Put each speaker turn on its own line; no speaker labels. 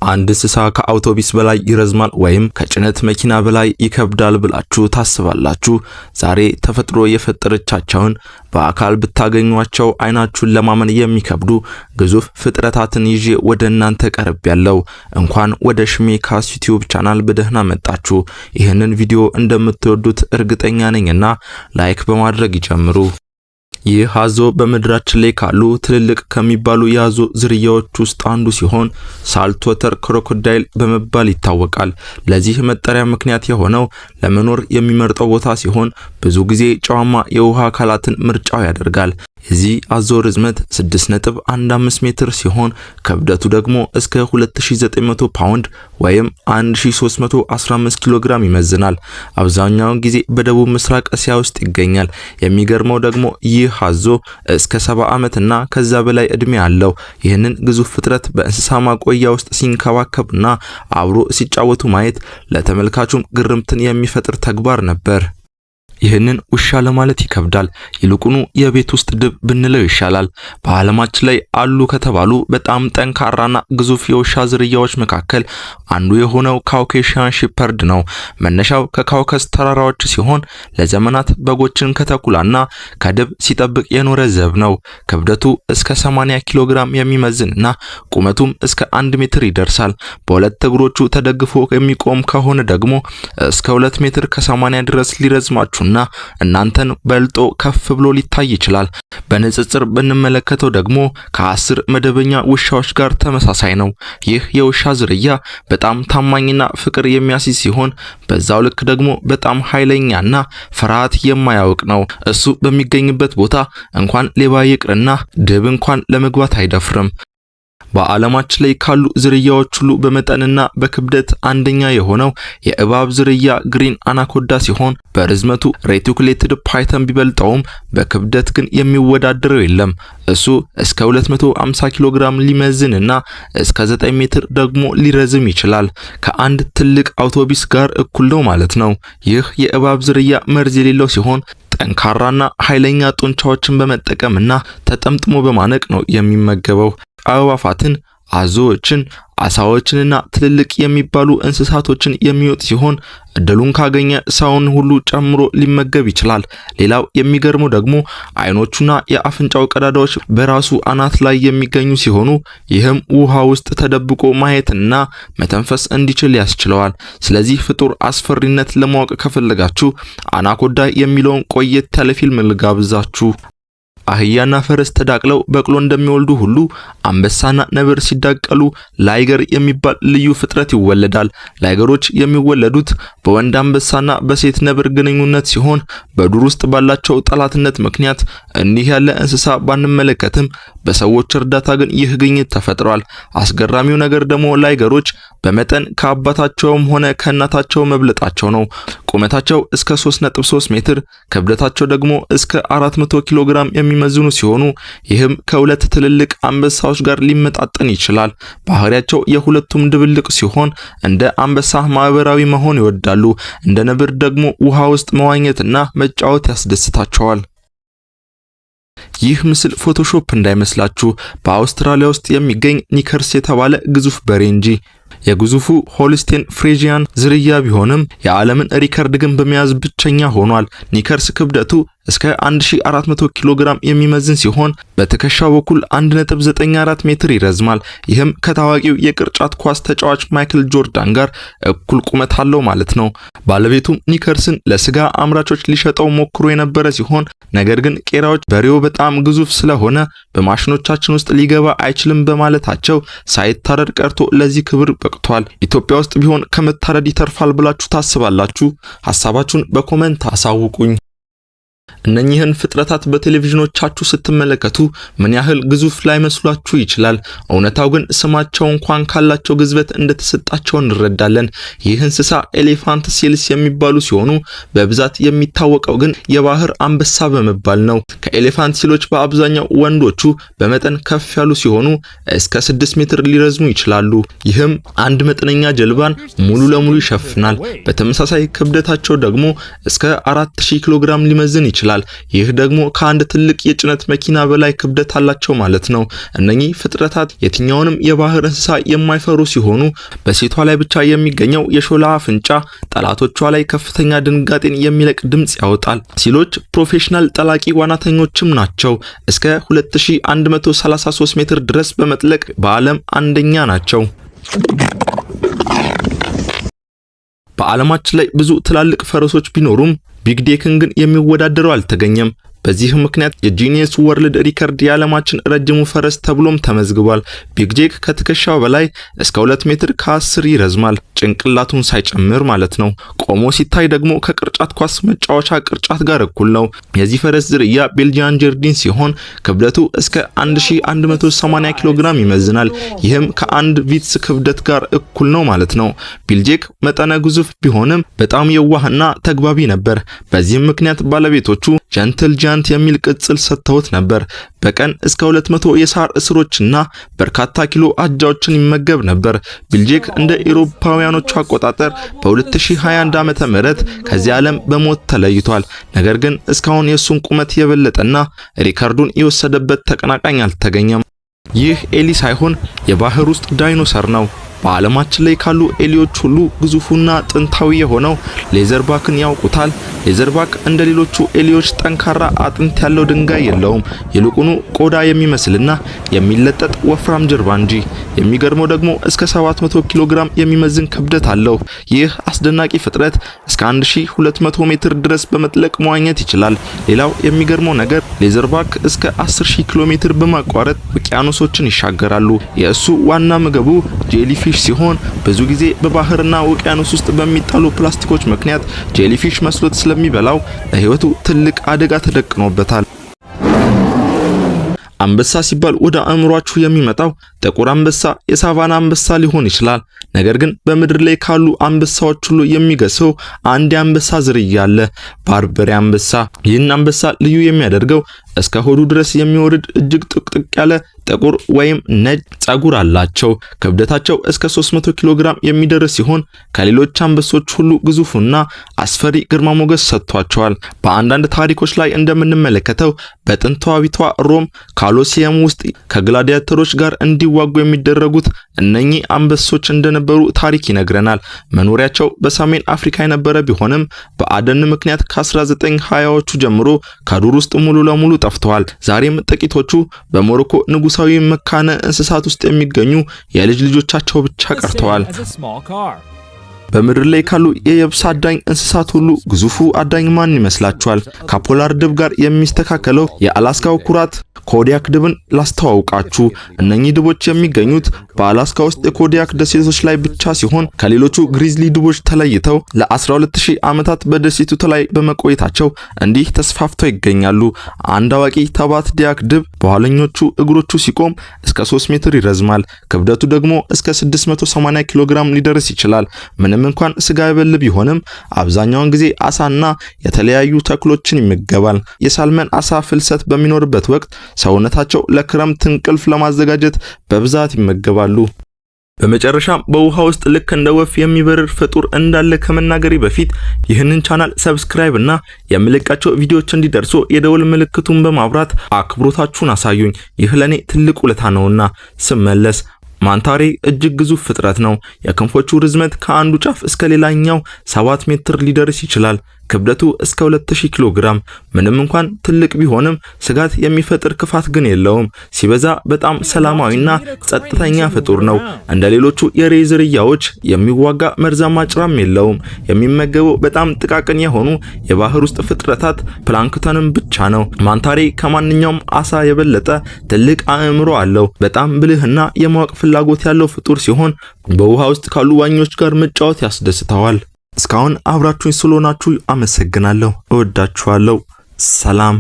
አንድ እንስሳ ከአውቶቡስ በላይ ይረዝማል ወይም ከጭነት መኪና በላይ ይከብዳል ብላችሁ ታስባላችሁ? ዛሬ ተፈጥሮ የፈጠረቻቸውን በአካል ብታገኙዋቸው አይናችሁን ለማመን የሚከብዱ ግዙፍ ፍጥረታትን ይዤ ወደ እናንተ ቀርቤያለሁ። እንኳን ወደ ሽሜካስ ዩቲዩብ ቻናል በደህና መጣችሁ። ይህንን ቪዲዮ እንደምትወዱት እርግጠኛ ነኝና ላይክ በማድረግ ይጀምሩ። ይህ አዞ በምድራችን ላይ ካሉ ትልልቅ ከሚባሉ የአዞ ዝርያዎች ውስጥ አንዱ ሲሆን ሳልትወተር ክሮኮዳይል በመባል ይታወቃል። ለዚህ መጠሪያ ምክንያት የሆነው ለመኖር የሚመርጠው ቦታ ሲሆን ብዙ ጊዜ ጨዋማ የውሃ አካላትን ምርጫው ያደርጋል። የዚህ አዞ ርዝመት 6.15 ሜትር ሲሆን ክብደቱ ደግሞ እስከ 2900 ፓውንድ ወይም 1315 ኪሎ ግራም ይመዝናል። አብዛኛውን ጊዜ በደቡብ ምስራቅ እስያ ውስጥ ይገኛል። የሚገርመው ደግሞ ይህ አዞ እስከ 70 ዓመትና ከዛ በላይ እድሜ አለው። ይህንን ግዙፍ ፍጥረት በእንስሳ ማቆያ ውስጥ ሲንከባከቡና አብሮ ሲጫወቱ ማየት ለተመልካቹም ግርምትን የሚፈጥር ተግባር ነበር። ይህንን ውሻ ለማለት ይከብዳል። ይልቁኑ የቤት ውስጥ ድብ ብንለው ይሻላል። በዓለማችን ላይ አሉ ከተባሉ በጣም ጠንካራና ግዙፍ የውሻ ዝርያዎች መካከል አንዱ የሆነው ካውኬሽያን ሺፐርድ ነው። መነሻው ከካውከስ ተራራዎች ሲሆን ለዘመናት በጎችን ከተኩላና ከድብ ሲጠብቅ የኖረ ዘብ ነው። ክብደቱ እስከ 80 ኪሎ ግራም የሚመዝንና ቁመቱም እስከ 1 ሜትር ይደርሳል። በሁለት እግሮቹ ተደግፎ የሚቆም ከሆነ ደግሞ እስከ 2 ሜትር ከ80 ድረስ ሊረዝማችሁ እና እናንተን በልጦ ከፍ ብሎ ሊታይ ይችላል። በንጽጽር ብንመለከተው ደግሞ ከ10 መደበኛ ውሻዎች ጋር ተመሳሳይ ነው። ይህ የውሻ ዝርያ በጣም ታማኝና ፍቅር የሚያስይዝ ሲሆን በዛው ልክ ደግሞ በጣም ኃይለኛና ፍርሃት የማያውቅ ነው። እሱ በሚገኝበት ቦታ እንኳን ሌባ ይቅርና ድብ እንኳን ለመግባት አይደፍርም። በዓለማችን ላይ ካሉ ዝርያዎች ሁሉ በመጠንና በክብደት አንደኛ የሆነው የእባብ ዝርያ ግሪን አናኮዳ ሲሆን በርዝመቱ ሬቲኩሌትድ ፓይተን ቢበልጠውም በክብደት ግን የሚወዳደረው የለም። እሱ እስከ 250 ኪሎ ግራም ሊመዝንና እስከ 9 ሜትር ደግሞ ሊረዝም ይችላል። ከአንድ ትልቅ አውቶቡስ ጋር እኩል ነው ማለት ነው። ይህ የእባብ ዝርያ መርዝ የሌለው ሲሆን ጠንካራና ኃይለኛ ጡንቻዎችን በመጠቀምና ተጠምጥሞ በማነቅ ነው የሚመገበው። አዕዋፋትን፣ አዞዎችን፣ አሳዎችንና ትልልቅ የሚባሉ እንስሳቶችን የሚወጥ ሲሆን እድሉን ካገኘ ሰውን ሁሉ ጨምሮ ሊመገብ ይችላል። ሌላው የሚገርመው ደግሞ አይኖቹና የአፍንጫው ቀዳዳዎች በራሱ አናት ላይ የሚገኙ ሲሆኑ ይህም ውሃ ውስጥ ተደብቆ ማየትና መተንፈስ እንዲችል ያስችለዋል። ስለዚህ ፍጡር አስፈሪነት ለማወቅ ከፈለጋችሁ አናኮዳ የሚለውን ቆየት ያለ ፊልም ልጋብዛችሁ። አህያና ፈረስ ተዳቅለው በቅሎ እንደሚወልዱ ሁሉ አንበሳና ነብር ሲዳቀሉ ላይገር የሚባል ልዩ ፍጥረት ይወለዳል። ላይገሮች የሚወለዱት በወንድ አንበሳና በሴት ነብር ግንኙነት ሲሆን በዱር ውስጥ ባላቸው ጠላትነት ምክንያት እንዲህ ያለ እንስሳ ባንመለከትም በሰዎች እርዳታ ግን ይህ ግኝት ተፈጥሯል። አስገራሚው ነገር ደግሞ ላይገሮች በመጠን ከአባታቸውም ሆነ ከእናታቸው መብለጣቸው ነው። ቁመታቸው እስከ 3.3 ሜትር፣ ክብደታቸው ደግሞ እስከ 400 ኪሎ ግራም የሚመዝኑ ሲሆኑ ይህም ከሁለት ትልልቅ አንበሳዎች ጋር ሊመጣጠን ይችላል። ባህሪያቸው የሁለቱም ድብልቅ ሲሆን እንደ አንበሳ ማህበራዊ መሆን ይወዳሉ። እንደ ነብር ደግሞ ውሃ ውስጥ መዋኘትና መጫወት ያስደስታቸዋል። ይህ ምስል ፎቶሾፕ እንዳይመስላችሁ በአውስትራሊያ ውስጥ የሚገኝ ኒከርስ የተባለ ግዙፍ በሬ እንጂ። የግዙፉ ሆልስቴን ፍሬጂያን ዝርያ ቢሆንም የዓለምን ሪከርድ ግን በመያዝ ብቸኛ ሆኗል። ኒከርስ ክብደቱ እስከ 1400 ኪሎ ግራም የሚመዝን ሲሆን በትከሻው በኩል 1.94 ሜትር ይረዝማል። ይህም ከታዋቂው የቅርጫት ኳስ ተጫዋች ማይክል ጆርዳን ጋር እኩል ቁመት አለው ማለት ነው። ባለቤቱም ኒከርስን ለስጋ አምራቾች ሊሸጠው ሞክሮ የነበረ ሲሆን ነገር ግን ቄራዎች በሬው በጣም ግዙፍ ስለሆነ በማሽኖቻችን ውስጥ ሊገባ አይችልም በማለታቸው ሳይታረድ ቀርቶ ለዚህ ክብር በቅቷል። ኢትዮጵያ ውስጥ ቢሆን ከመታረድ ይተርፋል ብላችሁ ታስባላችሁ? ሐሳባችሁን በኮሜንት አሳውቁኝ። እነኚህን ፍጥረታት በቴሌቪዥኖቻችሁ ስትመለከቱ ምን ያህል ግዙፍ ላይመስሏችሁ ይችላል። እውነታው ግን ስማቸው እንኳን ካላቸው ግዝበት እንደተሰጣቸው እንረዳለን። ይህ እንስሳ ኤሌፋንት ሴልስ የሚባሉ ሲሆኑ በብዛት የሚታወቀው ግን የባህር አንበሳ በመባል ነው። ከኤሌፋንት ሴሎች በአብዛኛው ወንዶቹ በመጠን ከፍ ያሉ ሲሆኑ እስከ 6 ሜትር ሊረዝሙ ይችላሉ። ይህም አንድ መጠነኛ ጀልባን ሙሉ ለሙሉ ይሸፍናል። በተመሳሳይ ክብደታቸው ደግሞ እስከ 4000 ኪሎ ግራም ሊመዝን ይችላል። ይችላል። ይህ ደግሞ ከአንድ ትልቅ የጭነት መኪና በላይ ክብደት አላቸው ማለት ነው። እነኚህ ፍጥረታት የትኛውንም የባህር እንስሳ የማይፈሩ ሲሆኑ በሴቷ ላይ ብቻ የሚገኘው የሾላ አፍንጫ ጠላቶቿ ላይ ከፍተኛ ድንጋጤን የሚለቅ ድምጽ ያወጣል። ሲሎች ፕሮፌሽናል ጠላቂ ዋናተኞችም ናቸው። እስከ 2133 ሜትር ድረስ በመጥለቅ በዓለም አንደኛ ናቸው። በዓለማችን ላይ ብዙ ትላልቅ ፈረሶች ቢኖሩም ቢግዴክን ግን የሚወዳደረው አልተገኘም። በዚህ ምክንያት የጂኒየስ ወርልድ ሪከርድ የዓለማችን ረጅሙ ፈረስ ተብሎም ተመዝግቧል። ቢግጄክ ከትከሻው በላይ እስከ 2 ሜትር ከ10 ይረዝማል፣ ጭንቅላቱን ሳይጨምር ማለት ነው። ቆሞ ሲታይ ደግሞ ከቅርጫት ኳስ መጫወቻ ቅርጫት ጋር እኩል ነው። የዚህ ፈረስ ዝርያ ቤልጂያን ጀርዲን ሲሆን ክብደቱ እስከ 1180 ኪሎ ግራም ይመዝናል። ይህም ከአንድ ቪትስ ክብደት ጋር እኩል ነው ማለት ነው። ቢግጄክ መጠነ ግዙፍ ቢሆንም በጣም የዋህና ተግባቢ ነበር። በዚህም ምክንያት ባለቤቶቹ ጀንትል ጃንት የሚል ቅጽል ሰጥተውት ነበር። በቀን እስከ 200 የሳር እስሮችና በርካታ ኪሎ አጃዎችን ይመገብ ነበር። ቢግጄክ እንደ አውሮፓውያኖቹ አቆጣጠር በ2021 ዓመተ ምህረት ከዚህ ዓለም በሞት ተለይቷል። ነገር ግን እስካሁን የሱን ቁመት የበለጠና ሪካርዱን የወሰደበት ተቀናቃኝ አልተገኘም። ይህ ኤሊ ሳይሆን የባህር ውስጥ ዳይኖሰር ነው። በዓለማችን ላይ ካሉ ኤሊዎች ሁሉ ግዙፉና ጥንታዊ የሆነው ሌዘርባክን ያውቁታል። ሌዘርባክ እንደ ሌሎቹ ኤሊዎች ጠንካራ አጥንት ያለው ድንጋይ የለውም። ይልቁኑ ቆዳ የሚመስልና የሚለጠጥ ወፍራም ጀርባ እንጂ። የሚገርመው ደግሞ እስከ 700 ኪሎ ግራም የሚመዝን ክብደት አለው። ይህ አስደናቂ ፍጥረት እስከ 1200 ሜትር ድረስ በመጥለቅ መዋኘት ይችላል። ሌላው የሚገርመው ነገር ሌዘርባክ እስከ 10000 ኪሎ ሜትር በማቋረጥ ውቅያኖሶችን ይሻገራሉ። የእሱ ዋና ምግቡ ጄሊፊሽ ሲሆን ብዙ ጊዜ በባህርና ውቅያኖስ ውስጥ በሚጣሉ ፕላስቲኮች ምክንያት ጄሊፊሽ መስሎት ስለሚበላው ለህይወቱ ትልቅ አደጋ ተደቅኖበታል። አንበሳ ሲባል ወደ አእምሯችሁ የሚመጣው ጥቁር አንበሳ፣ የሳቫና አንበሳ ሊሆን ይችላል። ነገር ግን በምድር ላይ ካሉ አንበሳዎች ሁሉ የሚገሰው አንድ አንበሳ ዝርያ አለ፣ ባርበሪ አንበሳ። ይህን አንበሳ ልዩ የሚያደርገው እስከ ሆዱ ድረስ የሚወርድ እጅግ ጥቅጥቅ ያለ ጥቁር ወይም ነጭ ጸጉር አላቸው። ክብደታቸው እስከ 300 ኪሎ ግራም የሚደርስ ሲሆን ከሌሎች አንበሶች ሁሉ ግዙፉና አስፈሪ ግርማ ሞገስ ሰጥቷቸዋል። በአንዳንድ ታሪኮች ላይ እንደምንመለከተው በጥንታዊቷ ሮም ኮሎሲየም ውስጥ ከግላዲያተሮች ጋር እንዲዋጉ የሚደረጉት እነኚህ አንበሶች እንደነበሩ ታሪክ ይነግረናል። መኖሪያቸው በሰሜን አፍሪካ የነበረ ቢሆንም በአደን ምክንያት ከ1920ዎቹ ጀምሮ ከዱር ውስጥ ሙሉ ለሙሉ ጠፍተዋል። ዛሬም ጥቂቶቹ በሞሮኮ ንጉሳዊ መካነ እንስሳት ውስጥ የሚገኙ የልጅ ልጆቻቸው ብቻ ቀርተዋል። በምድር ላይ ካሉ የየብስ አዳኝ እንስሳት ሁሉ ግዙፉ አዳኝ ማን ይመስላችኋል? ከፖላር ድብ ጋር የሚስተካከለው የአላስካው ኩራት ኮዲያክ ድብን ላስተዋውቃችሁ። እነኚህ ድቦች የሚገኙት በአላስካ ውስጥ የኮዲያክ ደሴቶች ላይ ብቻ ሲሆን ከሌሎቹ ግሪዝሊ ድቦች ተለይተው ለ12000 ዓመታት በደሴቱ ላይ በመቆየታቸው እንዲህ ተስፋፍተው ይገኛሉ። አንድ አዋቂ ተባት ዲያክ ድብ በኋለኞቹ እግሮቹ ሲቆም እስከ 3 ሜትር ይረዝማል። ክብደቱ ደግሞ እስከ 680 ኪሎ ግራም ሊደርስ ይችላል። ምንም እንኳን ስጋ ይበል ቢሆንም አብዛኛውን ጊዜ አሳና የተለያዩ ተክሎችን ይመገባል። የሳልመን አሳ ፍልሰት በሚኖርበት ወቅት ሰውነታቸው ለክረምት እንቅልፍ ለማዘጋጀት በብዛት ይመገባሉ። በመጨረሻም በውሃ ውስጥ ልክ እንደ ወፍ የሚበርር ፍጡር እንዳለ ከመናገሬ በፊት ይህንን ቻናል ሰብስክራይብ እና የምለቃቸው ቪዲዮዎች እንዲደርሱ የደወል ምልክቱን በማብራት አክብሮታችሁን አሳዩኝ። ይህ ለኔ ትልቅ ውለታ ነውና። ስመለስ ማንታሬ እጅግ ግዙፍ ፍጥረት ነው። የክንፎቹ ርዝመት ከአንዱ ጫፍ እስከ ሌላኛው 7 ሜትር ሊደርስ ይችላል። ክብደቱ እስከ 2000 ኪሎ ግራም። ምንም እንኳን ትልቅ ቢሆንም ስጋት የሚፈጥር ክፋት ግን የለውም። ሲበዛ በጣም ሰላማዊና ጸጥተኛ ፍጡር ነው። እንደ ሌሎቹ የሬ ዝርያዎች የሚዋጋ መርዛማ ጭራም የለውም። የሚመገበው በጣም ጥቃቅን የሆኑ የባህር ውስጥ ፍጥረታት ፕላንክተንም ብቻ ነው። ማንታሬ ከማንኛውም አሳ የበለጠ ትልቅ አእምሮ አለው። በጣም ብልህና የማወቅ ፍላጎት ያለው ፍጡር ሲሆን በውሃ ውስጥ ካሉ ዋኞች ጋር መጫወት ያስደስተዋል። እስካሁን አብራችሁኝ ስለሆናችሁ አመሰግናለሁ። እወዳችኋለሁ። ሰላም።